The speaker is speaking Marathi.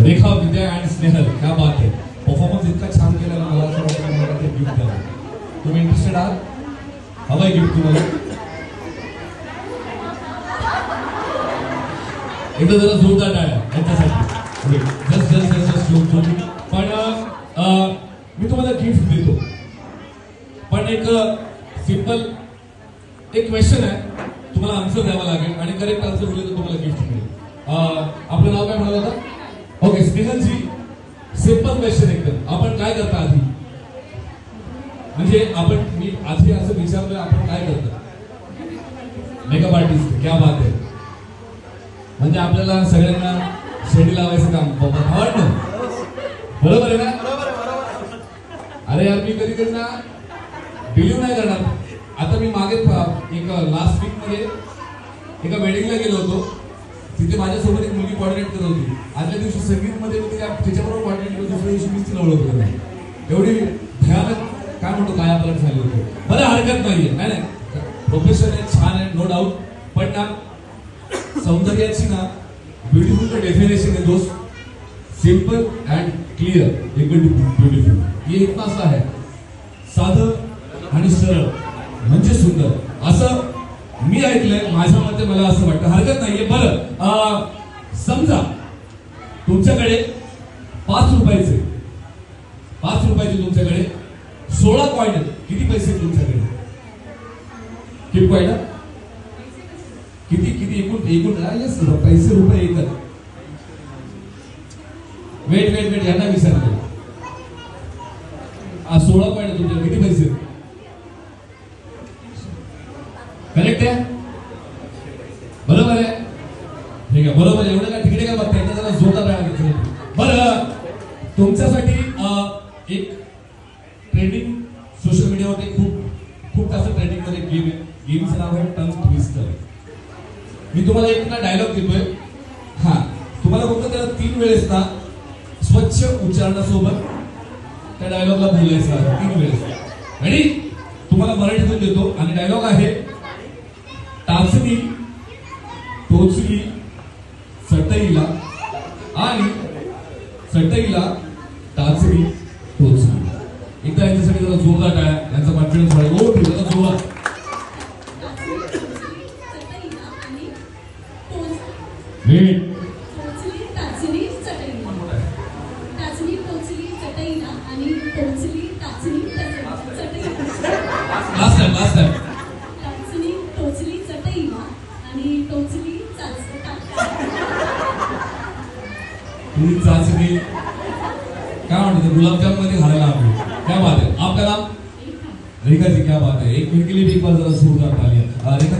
रेखा, विद्या आणि स्नेहल, क्या बात आहे. परफॉर्मन्स इतका छान केला मला असं वाटतं मला ते गिफ्ट द्यावं. तुम्ही इंटरेस्टेड आहात? हवंय गिफ्ट तुम्हाला? एकदा जरा जोरदार टाळ्या त्यांच्यासाठी. जस्ट जस्ट जस्ट जस्ट पण मी तुम्हाला गिफ्ट देतो, पण एक सिंपल एक क्वेश्चन आहे, तुम्हाला आन्सर द्यावा लागेल आणि करेक्ट आन्सर दिले तर तुम्हाला गिफ्ट मिळेल. आपलं नाव काय म्हणाल होता? ओके स्नेहलजी, सिंपल क्वेश्चन एकदम. आपण काय करता आधी? म्हणजे आपण मी आधी असं विचारलं आपण काय करता? मेकअप आर्टिस्ट, क्या बात आहे. म्हणजे आपल्याला सगळ्यांना शेडी लावायचं काम आवडतं, बरोबर आहे ना? अरे यार मी कधी कधी ना बिलीव्ह नाही करणार. आता मी मागे एक लास्ट वीक मध्ये एका वेडिंगला गेलो होतो. तिथे माझ्यासोबत एक मुलगी कॉर्डिनेट करत होती. आदल्या दिवशी संगीत मध्ये मी तिच्याबरोबर कॉर्डिनेट केलं, दुसऱ्या दिवशी मीच तिला ओळखलं नाही. एवढी भयानक काय म्हणतो काय आपल्याला झाली होती. बरं हरकत नाहीये, नाही नाही प्रोफेशन आहे, छान आहे, नो डाऊट. पण ना सौंदर्याची ना ब्युटिफुल डेफिनेशन है दोस्त, simple and clear equal to beautiful. ये इतना सा है, साधं आणि सरळ म्हणजे सुंदर असं मी ऐकलंय. माझ्या मते मला असं वाटतं, हरकत नाहीये. बरं समजा तुमच्याकडे 5 रुपयाचे तुमच्याकडे 16 कॉइन आहेत. किती पैसे तुमच्याकडे? किती कॉइन? किती किती एकूण पैसे रुपये येतात. वेट यांना विचारलं. 16 कॉइन तुमच्याकडे, किती पैसे? करेक्ट आहे, बरोबर आहे, ठीक आहे, बरोबर. एवढं काय तिकडे काय बघताय, जरा जोरदार राहा. बरं तुमच्यासाठी एक ट्रेंडिंग सोशल मीडियावरती खूप जास्त ट्रेंडिंग मध्ये गेम आहे. गेमचं नाव आहे टंग ट्विस्टर. मी तुम्हाला एक ना डायलॉग देतोय. हा तुम्हाला फक्त त्याला 3 वेळेस ना स्वच्छ उच्चारणासोबत त्या डायलॉगला बोलायचं आहे. 3 वेळेस. रेडी? तुम्हाला मराठीतून देतो आणि डायलॉग आहे टाचणी टोचली चटईला आणि चटईला टाचणी टोचली. एकदा यांच्यासाठी जरा जोरदार टाळ्या, यांचा कॉन्फिडन्स वाढेल. ओ ठीक आहे, जोरात. वेट. Last time. तुम्ही चाचणी काय म्हणतो गुलाबजाम मध्ये घालायला हवी. क्या बात है. आपका नाम? रेखा जी, क्या बात है. एक मिनट के लिए भी एक बार जरा जोरदार तालियां. रेखा